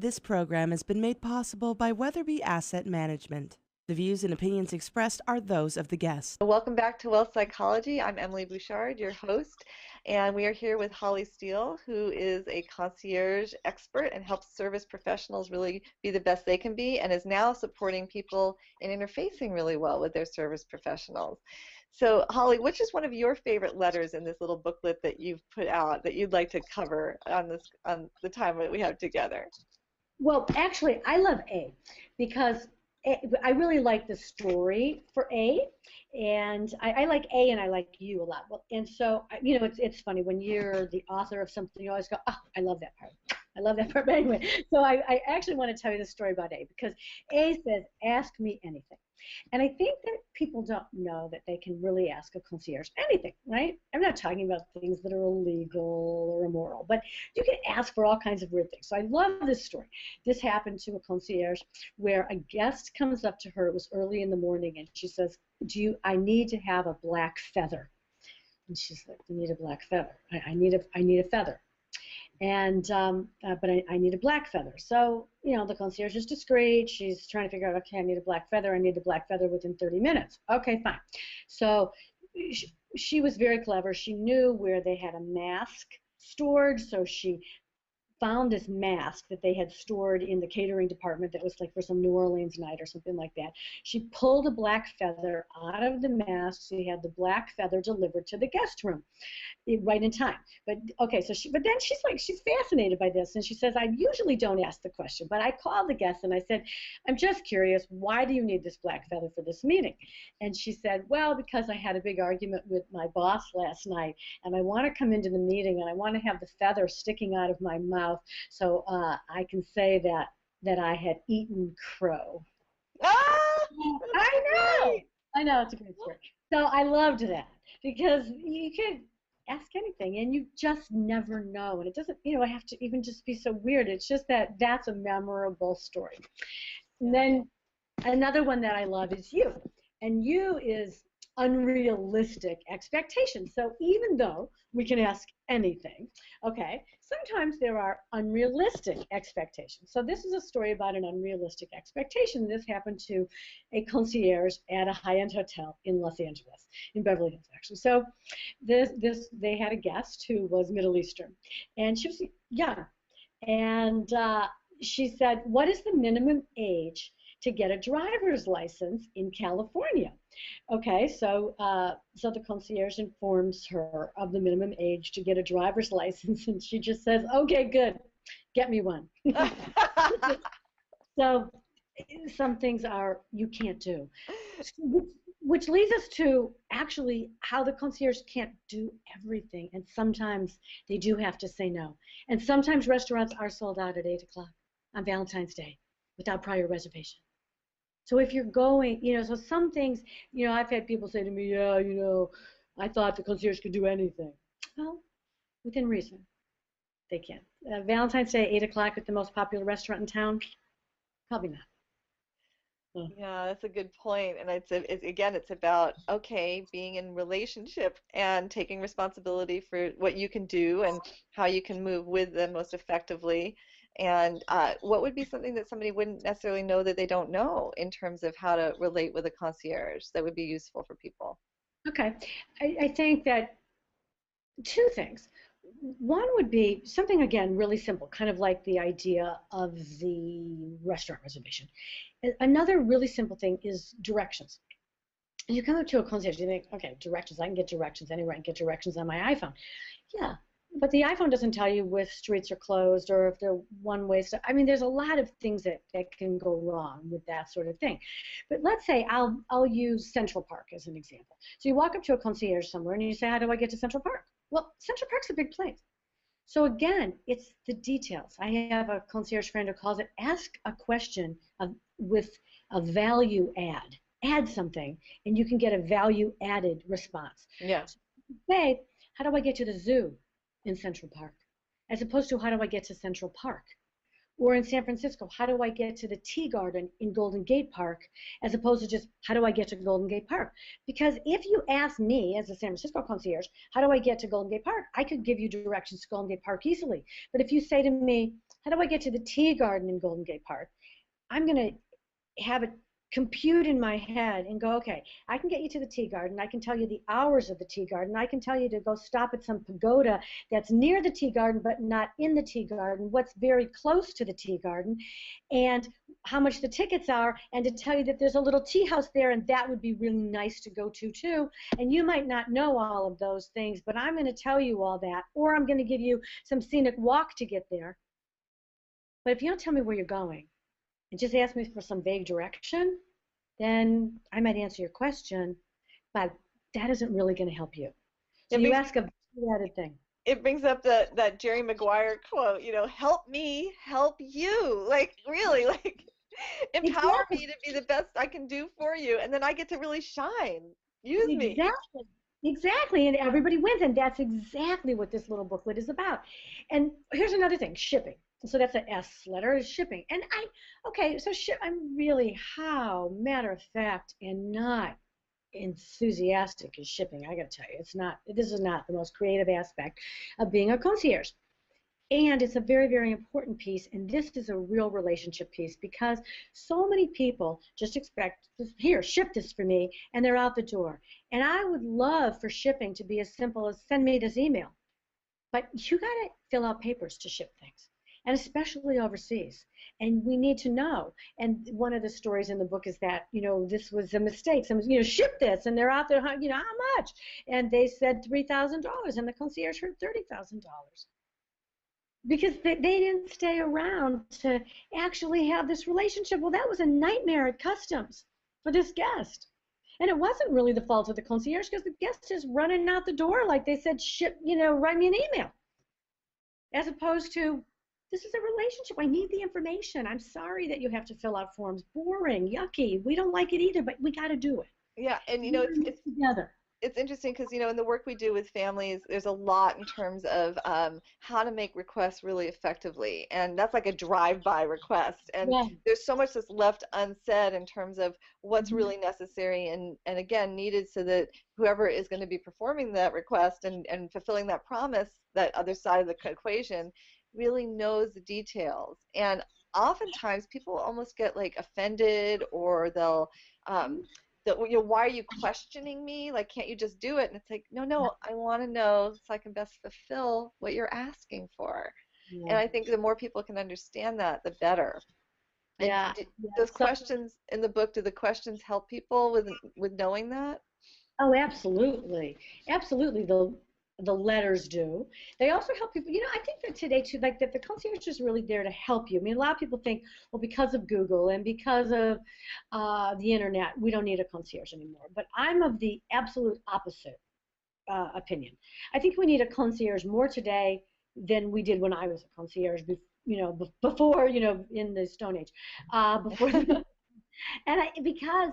This program has been made possible by Weatherby Asset Management. The views and opinions expressed are those of the guest. Welcome back to Wealth Psychology. I'm Emilie Bouchard, your host, and we are here with Holly Stiel, who is a concierge expert and helps service professionals really be the best they can be, and is now supporting people in interfacing really well with their service professionals. So, Holly, which is one of your favorite letters in this little booklet that you've put out that you'd like to cover on the time that we have together? Well, actually, I love A because I really like the story for A, and I like A and I like you a lot. Well, and so, you know, it's funny when you're the author of something, you always go, oh, I love that part. I love that part. But anyway, so I actually want to tell you the story about A because A says, ask me anything. And I think that people don't know that they can really ask a concierge anything, right? I'm not talking about things that are illegal or immoral, but you can ask for all kinds of weird things. So I love this story. This happened to a concierge where a guest comes up to her. It was early in the morning, and she says, I need to have a black feather. And she's like, you need a black feather. I need a feather. And but I need a black feather. So, you know, the concierge is discreet. She's trying to figure out, okay, I need a black feather. I need a black feather within 30 minutes. Okay, fine. So she was very clever. She knew where they had a mask stored, so she found this mask that they had stored in the catering department that was like for some New Orleans night or something like that. She pulled a black feather out of the mask. She had the black feather delivered to the guest room right in time. But okay, so but then she's fascinated by this, and she says, I usually don't ask the question, but I called the guest and I said, I'm just curious, why do you need this black feather for this meeting? And she said, well, because I had a big argument with my boss last night, and I want to come into the meeting and I want to have the feather sticking out of my mouth so I can say that I had eaten crow. Ah, I know, it's a great story. So I loved that because you could ask anything and you just never know, and it doesn't, you know, have to even just be so weird. It's just that's a memorable story. And then another one that I love is you, and you is unrealistic expectations. So even though we can ask anything, okay, sometimes there are unrealistic expectations. So this is a story about an unrealistic expectation. This happened to a concierge at a high-end hotel in Los Angeles, in Beverly Hills, actually. So they had a guest who was Middle Eastern, and she was young, and she said, what is the minimum age to get a driver's license in California? Okay, so the concierge informs her of the minimum age to get a driver's license, and she just says, okay, good, get me one. So some things you can't do, which leads us to actually how the concierge can't do everything, and sometimes they do have to say no. And sometimes restaurants are sold out at 8 o'clock on Valentine's Day without prior reservation. So if you're going, you know, so some things, you know, I've had people say to me, yeah, you know, I thought the concierge could do anything. Well, within reason, they can. Valentine's Day, 8 o'clock at the most popular restaurant in town? Probably not. So. Yeah, that's a good point. And it's about, okay, being in relationship and taking responsibility for what you can do and how you can move with them most effectively. And what would be something that somebody wouldn't necessarily know that they don't know in terms of how to relate with a concierge that would be useful for people? Okay. I think that two things. One would be something, again, really simple, kind of like the idea of the restaurant reservation. Another really simple thing is directions. You come up to a concierge, you think, okay, directions, I can get directions anywhere. I can get directions on my iPhone. Yeah, but the iPhone doesn't tell you which streets are closed or if they're one-way. I mean, there's a lot of things that can go wrong with that sort of thing. But let's say I'll use Central Park as an example. So you walk up to a concierge somewhere and you say, how do I get to Central Park? Well, Central Park's a big place. So again, it's the details. I have a concierge friend who calls it ask a question with a value add. Add something, and you can get a value-added response. Yeah. So say, how do I get to the zoo in Central Park? As opposed to, how do I get to Central Park? Or in San Francisco, how do I get to the Tea Garden in Golden Gate Park, as opposed to just, how do I get to Golden Gate Park? Because if you ask me, as a San Francisco concierge, how do I get to Golden Gate Park, I could give you directions to Golden Gate Park easily. But if you say to me, How do I get to the tea garden in Golden Gate Park? I'm going to have it compute in my head and go, okay, I can get you to the tea garden. I can tell you the hours of the tea garden. I can tell you to go stop at some pagoda that's near the tea garden but not in the tea garden, what's very close to the tea garden, and how much the tickets are, and to tell you that there's a little tea house there and that would be really nice to go to too. And you might not know all of those things, but I'm going to tell you all that, or I'm going to give you some scenic walk to get there. But if you don't tell me where you're going, and just ask me for some vague direction, then I might answer your question, but that isn't really going to help you. So you ask a value-added thing. It brings up that Jerry Maguire quote, help me, help you. Like, really, like, empower me to be the best I can do for you, and then I get to really shine. Use me. Exactly, and everybody wins, and that's exactly what this little booklet is about. And here's another thing, shipping. So that's an S letter, is shipping. And I'm really, how matter of fact and not enthusiastic is shipping. I got to tell you, this is not the most creative aspect of being a concierge. And it's a very, very important piece, and this is a real relationship piece, because so many people just expect, here, ship this for me, and they're out the door. And I would love for shipping to be as simple as send me this email. But you got to fill out papers to ship things, and especially overseas. And we need to know. And one of the stories in the book is that, this was a mistake. Someone, ship this, and they're out there, how much? And they said $3,000, and the concierge heard $30,000. Because they didn't stay around to actually have this relationship. Well, that was a nightmare at customs for this guest. And it wasn't really the fault of the concierge, because the guest is running out the door like they said, ship, write me an email. As opposed to, this is a relationship. I need the information. I'm sorry that you have to fill out forms. Boring, yucky. We don't like it either, but we got to do it. Yeah, and it's together. It's interesting because, in the work we do with families, there's a lot in terms of how to make requests really effectively. And that's like a drive-by request. And there's so much that's left unsaid in terms of what's really necessary and again, needed so that whoever is going to be performing that request and fulfilling that promise, that other side of the equation, really knows the details. And oftentimes people almost get like offended, or they'll why are you questioning me? Like, can't you just do it? And it's like, no, I want to know so I can best fulfill what you're asking for. Yeah. And I think the more people can understand that, the better. And those questions in the book, do the questions help people with knowing that? Oh, absolutely. Absolutely. The letters do. They also help people. I think that today too, like that the concierge is really there to help you. I mean, a lot of people think, well, because of Google and because of the internet, we don't need a concierge anymore. But I'm of the absolute opposite opinion. I think we need a concierge more today than we did when I was a concierge. Before, in the Stone Age, because.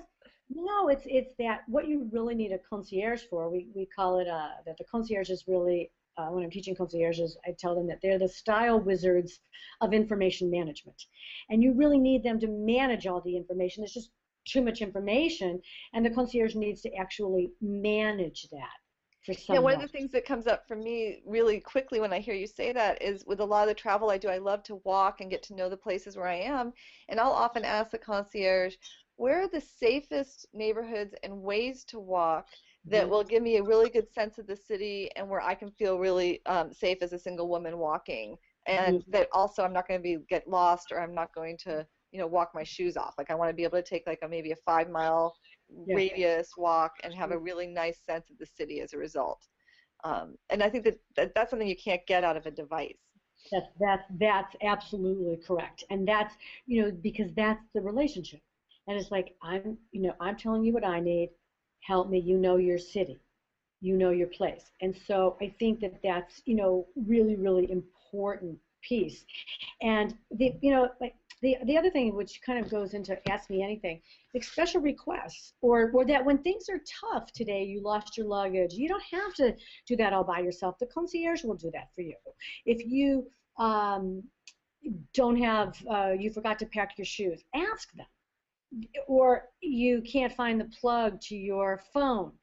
No, it's that what you really need a concierge for. We call it that the concierge is really, when I'm teaching concierges, I tell them that they're the style wizards of information management. And you really need them to manage all the information. There's just too much information, and the concierge needs to actually manage that for someone. Yeah, one of the things that comes up for me really quickly when I hear you say that is, with a lot of the travel I do, I love to walk and get to know the places where I am, and I'll often ask the concierge, where are the safest neighborhoods and ways to walk that will give me a really good sense of the city, and where I can feel really safe as a single woman walking, and that also I'm not going to get lost, or I'm not going to walk my shoes off. Like, I want to be able to take like maybe a 5-mile radius walk and have a really nice sense of the city as a result. And I think that's something you can't get out of a device. That's absolutely correct, and that's because that's the relationship. And it's like, I'm telling you what I need. Help me. Your city. Your place. And so I think that that's, really, really important piece. And the other thing, which kind of goes into Ask Me Anything, like special requests, or that when things are tough today, you lost your luggage, you don't have to do that all by yourself. The concierge will do that for you. If you don't have, you forgot to pack your shoes, ask them. Or you can't find the plug to your phone,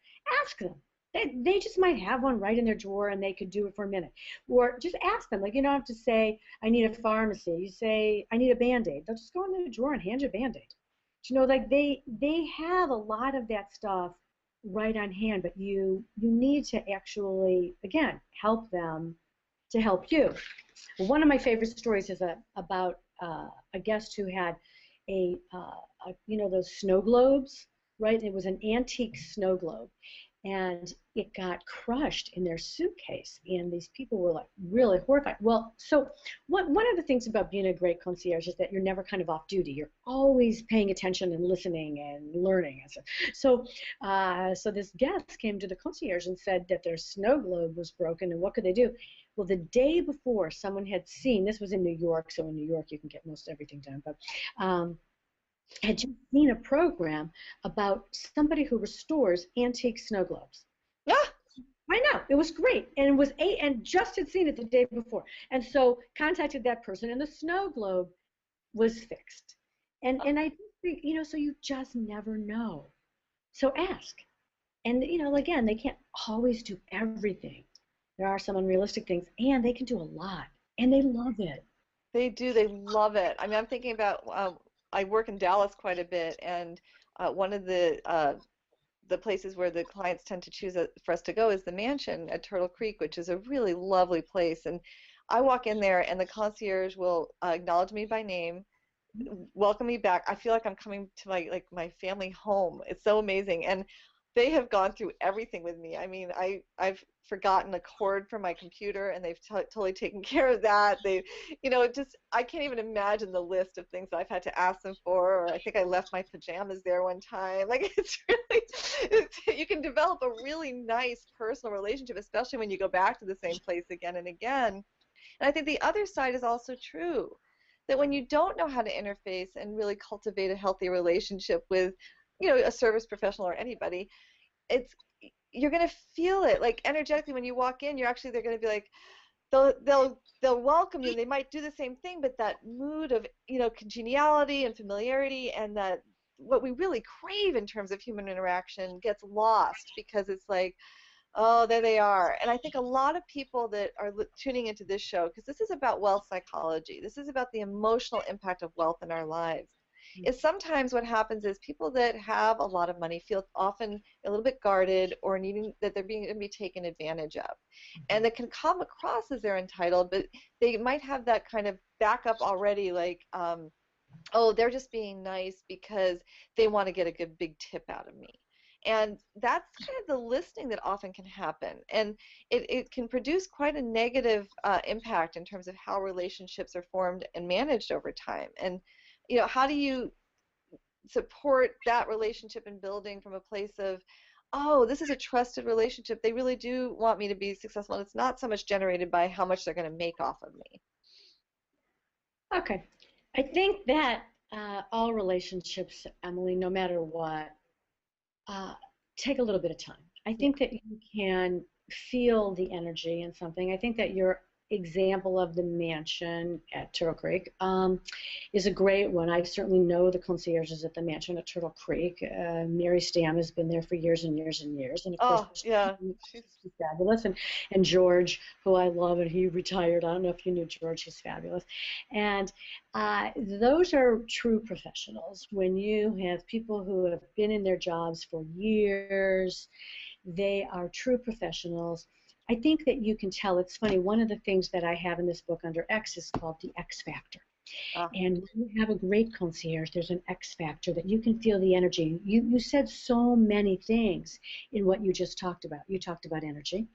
ask them. They just might have one right in their drawer and they could do it for a minute. Or just ask them. Like, you don't have to say, I need a pharmacy. You say, I need a Band-Aid. They'll just go in the drawer and hand you a Band-Aid. You know, like they have a lot of that stuff right on hand, but you need to actually, again, help them to help you. One of my favorite stories is about a guest who had you know, those snow globes, right? It was an antique snow globe, and it got crushed in their suitcase, and these people were like really horrified. Well, so one of the things about being a great concierge is that you're never kind of off duty. You're always paying attention and listening and learning. And so this guest came to the concierge and said that their snow globe was broken, and what could they do? Well, the day before, someone had seen, this was in New York, so in New York you can get most everything done, but had just seen a program about somebody who restores antique snow globes. Yeah. I know, it was great, and it was and just had seen it the day before, and so contacted that person, and the snow globe was fixed. And I think, you know, so you just never know. So ask, and you know, again, they can't always do everything. There are some unrealistic things, and they can do a lot, and they love it. They do. They love it. I mean, I'm thinking about I work in Dallas quite a bit, and one of the places where the clients tend to choose for us to go is the mansion at Turtle Creek, which is a really lovely place. And I walk in there, and the concierge will acknowledge me by name, welcome me back. I feel like I'm coming to my family home. It's so amazing. And they have gone through everything with me. I mean, I've forgotten a cord from my computer, and they've totally taken care of that. They, you know, just I can't even imagine the list of things that I've had to ask them for. Or I think I left my pajamas there one time. Like you can develop a really nice personal relationship, especially when you go back to the same place again and again. And I think the other side is also true, that when you don't know how to interface and really cultivate a healthy relationship with, you know, a service professional or anybody, you're going to feel it like energetically when you walk in. They're going to be like, they'll welcome you, and they might do the same thing, but that mood of, you know, congeniality and familiarity, and that what we really crave in terms of human interaction gets lost because it's like, oh, there they are. And I think a lot of people that are tuning into this show, because this is about wealth psychology, this is about the emotional impact of wealth in our lives, is sometimes what happens is people that have a lot of money feel often a little bit guarded, or needing that they're being to be taken advantage of. And it can come across as they're entitled, but they might have that kind of backup already, like, oh, they're just being nice because they want to get a good big tip out of me. And that's kind of the listening that often can happen. And it can produce quite a negative impact in terms of how relationships are formed and managed over time. And, you know, how do you support that relationship and building from a place of, oh, this is a trusted relationship. They really do want me to be successful, and it's not so much generated by how much they're going to make off of me. Okay. I think that all relationships, Emily, no matter what, take a little bit of time. I think that you can feel the energy in something. I think that your example of the mansion at Turtle Creek is a great one. I certainly know the concierges at the mansion at Turtle Creek. Mary Stam has been there for years and years and years. And of course, yeah, she's fabulous. And George, who I love, and he retired. I don't know if you knew George. He's fabulous. And those are true professionals. When you have people who have been in their jobs for years, they are true professionals. I think that you can tell. It's funny, one of the things that I have in this book under X is called the X Factor. And when you have a great concierge, there's an X factor that you can feel the energy. You said so many things in what you just talked about. You talked about energy,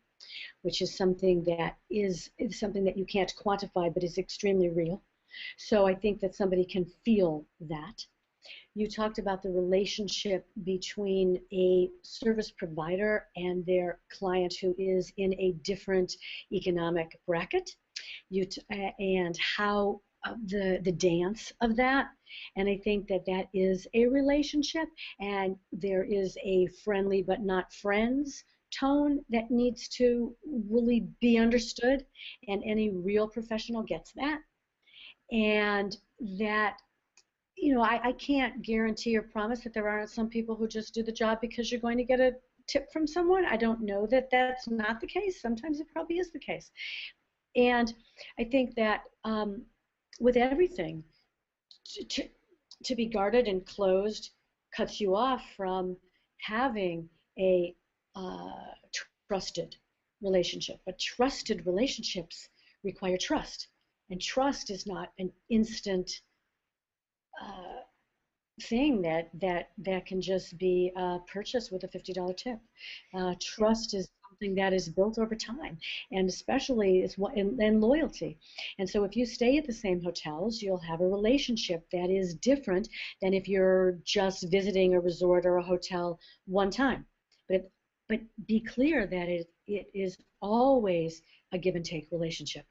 which is something that is something that you can't quantify, but is extremely real. So I think that somebody can feel that. You talked about the relationship between a service provider and their client who is in a different economic bracket, and how the dance of that. And I think that that is a relationship, and there is a friendly but not friends tone that needs to really be understood, and any real professional gets that. And that, you know, I can't guarantee or promise that there aren't some people who just do the job because you're going to get a tip from someone. I don't know that that's not the case. Sometimes it probably is the case. And I think that with everything, to, to, to be guarded and closed cuts you off from having a trusted relationship. But trusted relationships require trust. And trust is not an instant uh, thing that can just be purchased with a $50 tip. Trust is something that is built over time, and especially and loyalty. And so if you stay at the same hotels, you'll have a relationship that is different than if you're just visiting a resort or a hotel one time. But be clear that it is always a give and take relationship.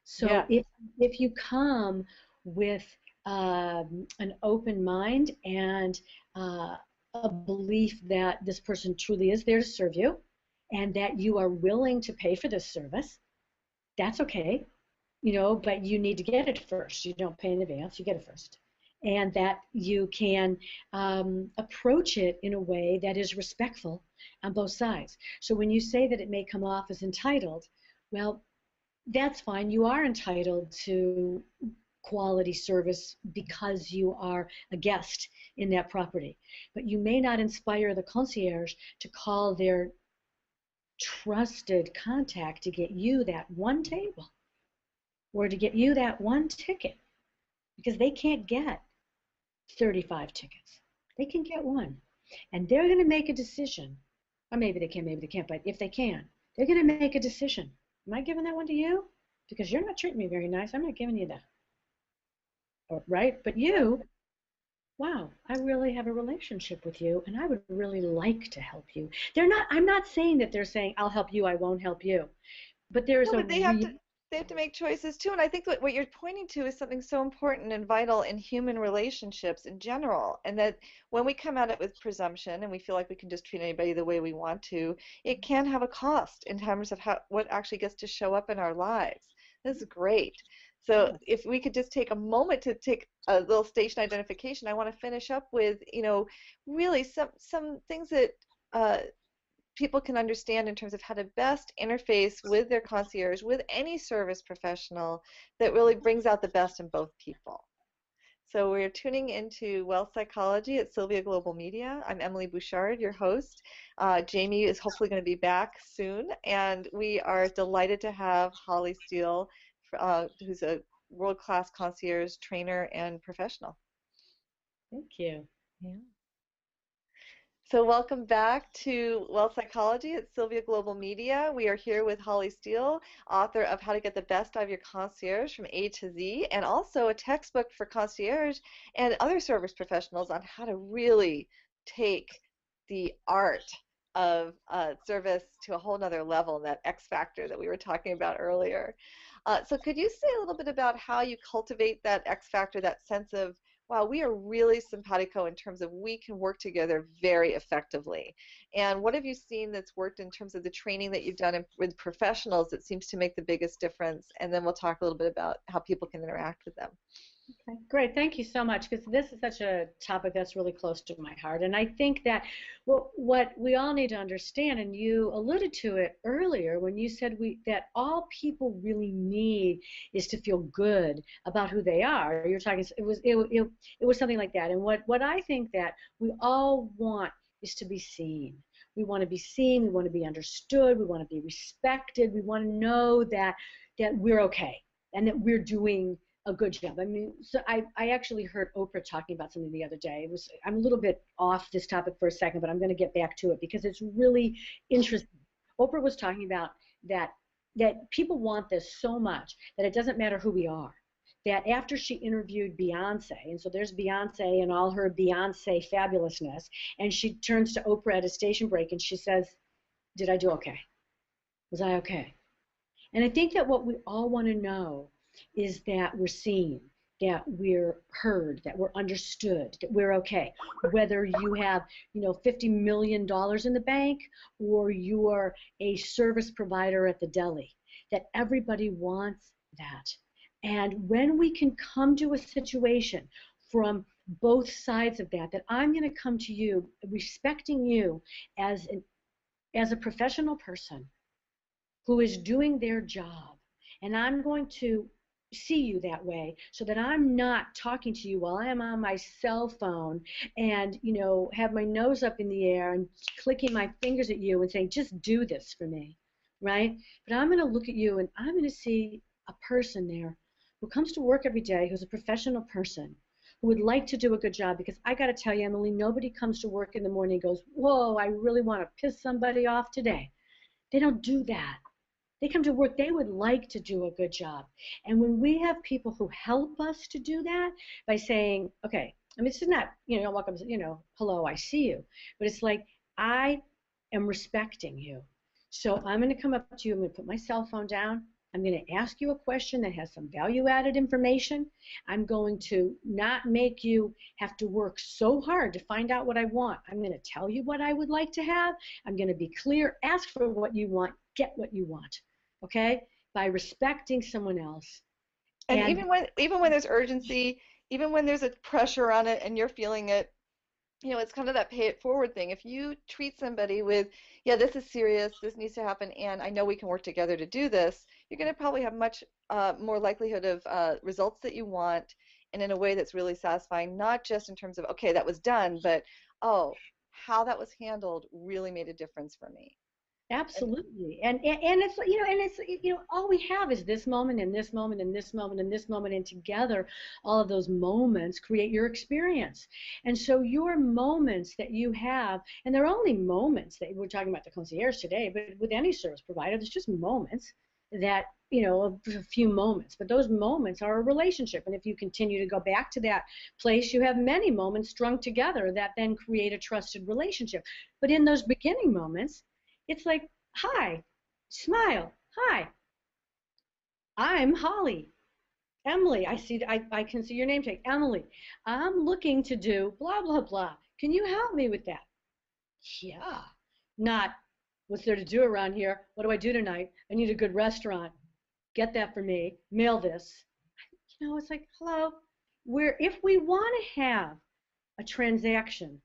So if you come with an open mind and a belief that this person truly is there to serve you and that you are willing to pay for this service, that's okay, but you need to get it first. You don't pay in advance, you get it first. And that you can approach it in a way that is respectful on both sides. So when you say that it may come off as entitled, well, that's fine. You are entitled to quality service because you are a guest in that property. But you may not inspire the concierge to call their trusted contact to get you that one table or to get you that one ticket, because they can't get 35 tickets. They can get one. And they're going to make a decision. Or maybe they can, maybe they can't, but if they can, they're going to make a decision. Am I giving that one to you? Because you're not treating me very nice. I'm not giving you that. Right? But you, wow, I really have a relationship with you, and I would really like to help you. I'm not saying that they're saying, I'll help you, I won't help you. But there's no, but they have to make choices too. And I think what you're pointing to is something so important and vital in human relationships in general. And that when we come at it with presumption and we feel like we can just treat anybody the way we want to, it can have a cost in terms of what actually gets to show up in our lives. This is great. So if we could just take a moment to take a little station identification, I want to finish up with, really some things that people can understand in terms of how to best interface with their concierge, with any service professional that really brings out the best in both people. So we're tuning into Wealth Psychology at Sylvia Global Media. I'm Emilie Bouchard, your host. Jamie is hopefully going to be back soon, and we are delighted to have Holly Stiel, who's a world-class concierge trainer and professional. Thank you. Yeah. So welcome back to Wealth Psychology at Sylvia Global Media. We are here with Holly Stiel, author of How to Get the Best Out of Your Concierge from A to Z, and also a textbook for concierge and other service professionals on how to really take the art of service to a whole nother level, that X factor that we were talking about earlier. So could you say a little bit about how you cultivate that X factor, that sense of, wow, we are really simpatico in terms of we can work together very effectively? And what have you seen that's worked in terms of the training that you've done with professionals that seems to make the biggest difference? And then we'll talk a little bit about how people can interact with them. Okay, great. Thank you so much, because this is such a topic that's really close to my heart. And I think that what we all need to understand, and you alluded to it earlier when you said that all people really need is to feel good about who they are. You're talking, it was something like that. And what I think that we all want is to be seen. We want to be seen. We want to be understood. We want to be respected. We want to know that we're okay and that we're doing a good job. I mean, so I actually heard Oprah talking about something the other day. I'm a little bit off this topic for a second, but I'm going to get back to it because it's really interesting. Oprah was talking about that people want this so much that it doesn't matter who we are. That after she interviewed Beyonce, and so there's Beyonce and all her Beyonce fabulousness, and she turns to Oprah at a station break and she says, "Did I do okay? Was I okay?" And I think that what we all want to know is that we're seen, that we're heard, that we're understood, that we're okay. Whether you have, $50 million in the bank or you're a service provider at the deli, that everybody wants that. And when we can come to a situation from both sides of that I'm going to come to you respecting you as as a professional person who is doing their job, and I'm going to see you that way so that I'm not talking to you while I'm on my cell phone and, have my nose up in the air and clicking my fingers at you and saying, just do this for me, right? But I'm going to look at you and I'm going to see a person there who comes to work every day, who's a professional person, who would like to do a good job. Because I got to tell you, Emily, nobody comes to work in the morning and goes, whoa, I really want to piss somebody off today. They don't do that. They come to work, they would like to do a good job. And when we have people who help us to do that by saying, okay, I mean, this is not, welcome, hello, I see you. But it's like, I am respecting you. So I'm going to come up to you, I'm going to put my cell phone down. I'm going to ask you a question that has some value-added information. I'm going to not make you have to work so hard to find out what I want. I'm going to tell you what I would like to have. I'm going to be clear, ask for what you want, get what you want. Okay? By respecting someone else. And even when there's urgency, even when there's a pressure on it and you're feeling it, it's kind of that pay it forward thing. If you treat somebody with, yeah, this is serious, this needs to happen, and I know we can work together to do this, you're going to probably have much more likelihood of results that you want, and in a way that's really satisfying, not just in terms of, okay, that was done, but, oh, how that was handled really made a difference for me. Absolutely. And it's all we have is this moment and this moment and this moment and this moment, and together all of those moments create your experience. And so your moments that you have, and they're only moments, that we're talking about the concierge today, but with any service provider, there's just moments that, a few moments, but those moments are a relationship. And if you continue to go back to that place, you have many moments strung together that then create a trusted relationship. But in those beginning moments, it's like, hi, smile, hi, I'm Holly. Emily, I can see your name tag, Emily. I'm looking to do blah, blah, blah. Can you help me with that? Yeah. Not, what's there to do around here? What do I do tonight? I need a good restaurant. Get that for me. Mail this. It's like, hello. If we want to have a transaction,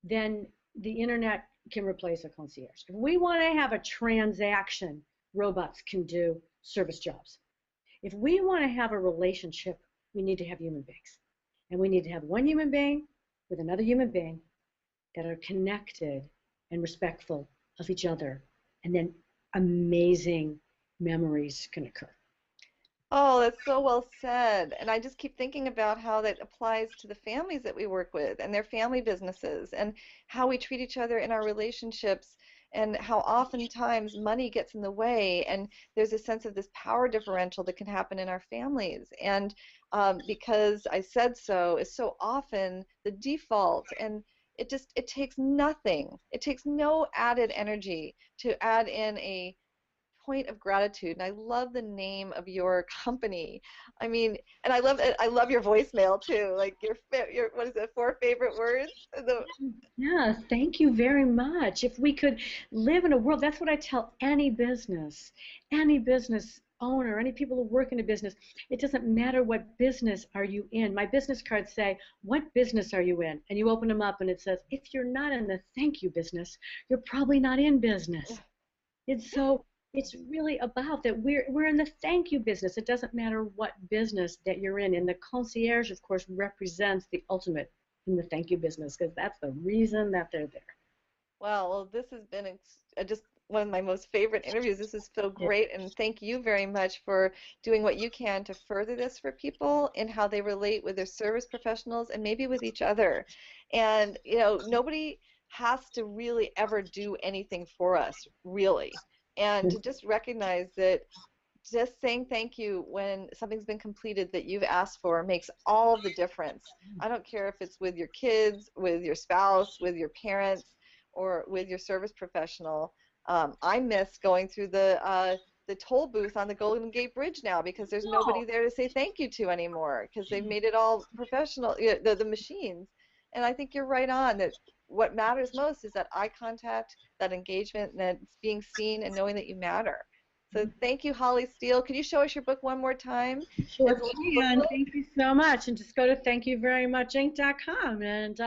then the internet can replace a concierge. If we want to have a transaction, robots can do service jobs. If we want to have a relationship, we need to have human beings. And we need to have one human being with another human being that are connected and respectful of each other. And then amazing memories can occur. Oh, that's so well said. And I just keep thinking about how that applies to the families that we work with and their family businesses and how we treat each other in our relationships and how oftentimes money gets in the way. And there's a sense of this power differential that can happen in our families. And because I said so is so often the default. And it takes nothing. It takes no added energy to add in a point of gratitude. And I love the name of your company. I mean, and I love your voicemail too. Like your what is it, 4 favorite words? Yeah, thank you very much. If we could live in a world, that's what I tell any business owner, any people who work in a business. It doesn't matter what business are you in. My business cards say, what business are you in? And you open them up and it says, if you're not in the thank you business, you're probably not in business. It's really about that we're in the thank you business. It doesn't matter what business that you're in. And the concierge, of course, represents the ultimate in the thank you business, because that's the reason that they're there. Well, this has been just one of my most favorite interviews. This is so great, and thank you very much for doing what you can to further this for people in how they relate with their service professionals and maybe with each other. And nobody has to really ever do anything for us, really. And to just recognize that just saying thank you when something's been completed that you've asked for makes all the difference. I don't care if it's with your kids, with your spouse, with your parents, or with your service professional. I miss going through the toll booth on the Golden Gate Bridge now because there's nobody there to say thank you to anymore because they've made it all professional, the machines. And I think you're right on that what matters most is that eye contact, that engagement, and that being seen and knowing that you matter. So thank you, Holly Stiel. Could you show us your book one more time? Sure It's a little can. booklet. Thank you so much. And just go to thankyouverymuchinc.com and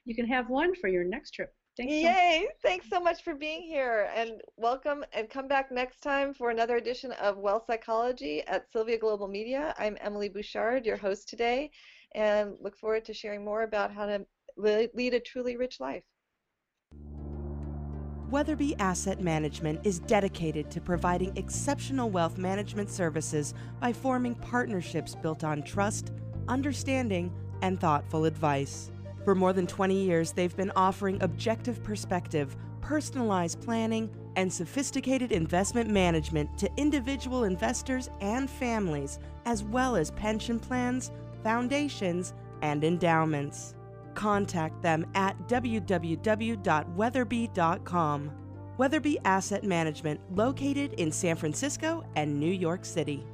you can have one for your next trip. Thanks so much. Yay! Thanks so much for being here, and welcome, and come back next time for another edition of Well Psychology at Sylvia Global Media. I'm Emilie Bouchard, your host today, and look forward to sharing more about how to lead a truly rich life. Weatherby Asset Management is dedicated to providing exceptional wealth management services by forming partnerships built on trust, understanding, and thoughtful advice. For more than 20 years, they've been offering objective perspective, personalized planning, and sophisticated investment management to individual investors and families, as well as pension plans, foundations, and endowments. Contact them at www.weatherby.com. Weatherby Asset Management, located in San Francisco and New York City.